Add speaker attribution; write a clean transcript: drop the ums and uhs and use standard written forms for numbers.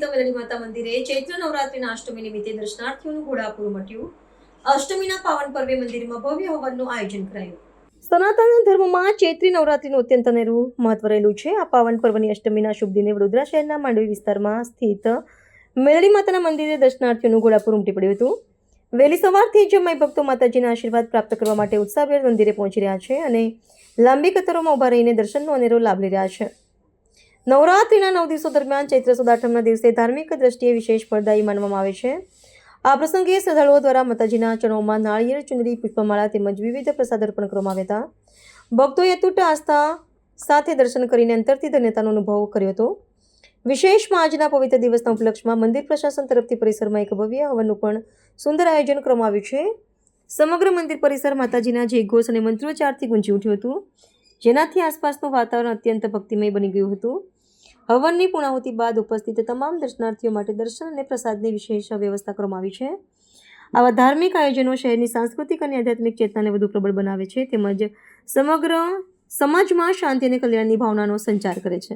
Speaker 1: સ્થિત મેલડી માતા મંદિરે ચૈત્ર નવરાત્રિના અષ્ટમી નિમિત્તે દર્શનાર્થીઓનું ઘોડાપુર ઉમટ્યું. અષ્ટમીના પાવન પર્વે મંદિરમાં ભવ્ય હવનનું આયોજન કરાયું. સનાતન ધર્મમાં ચૈત્રી નવરાત્રિનું અત્યંત અનેરું મહત્વ રહેલું છે. આ પાવન પર્વની અષ્ટમીના શુભ દિને વડોદરા શહેરના માંડવી વિસ્તારમાં સ્થિત મેલડી માતાના મંદિરે દર્શનાર્થીઓનું ઘોડાપુર ઉમટી પડ્યું હતું. વહેલી સવારથી જ માઈ ભક્તો માતાજીના આશીર્વાદ પ્રાપ્ત કરવા માટે ઉત્સાહભેર મંદિરે પહોંચી રહ્યા છે અને લાંબી કતારોમાં ઊભા રહીને દર્શનનો અનેરો લાભ લઈ રહ્યા છે. નવરાત્રિના 9 દિવસો દરમિયાન ચૈત્ર સુદ આઠમના દિવસે ધાર્મિક દ્રષ્ટિએ વિશેષ ફળદાયી માનવામાં આવે છે. આ પ્રસંગે શ્રદ્ધાળુઓ દ્વારા માતાજીના ચરણોમાં નાળિયેર, ચુંદડી, પુષ્પમાળા તેમજ વિવિધ પ્રસાદ અર્પણ કરવામાં આવ્યા હતા. ભક્તોએ અતૂટ આસ્થા સાથે દર્શન કરીને અંતરથી ધન્યતાનો અનુભવ કર્યો હતો. વિશેષમાં આજના પવિત્ર દિવસના ઉપલક્ષમાં મંદિર પ્રશાસન તરફથી પરિસરમાં એક ભવ્ય હવનનું પણ સુંદર આયોજન કરવામાં આવ્યું છે. સમગ્ર મંદિર પરિસર માતાજીના જયઘોષ અને મંત્રોચ્ચારથી ગુંજી ઉઠ્યું હતું, જેનાથી આસપાસનું વાતાવરણ અત્યંત ભક્તિમય બની ગયું હતું. હવનની પૂર્ણાહુતિ બાદ ઉપસ્થિત તમામ દર્શનાર્થીઓ માટે દર્શન અને પ્રસાદની વિશેષ વ્યવસ્થા કરવામાં આવી છે. આવા ધાર્મિક આયોજનો શહેરની સાંસ્કૃતિક અને આધ્યાત્મિક ચેતનાને વધુ પ્રબળ બનાવે છે તેમજ સમગ્ર સમાજમાં શાંતિ અને કલ્યાણની ભાવનાનો સંચાર કરે છે.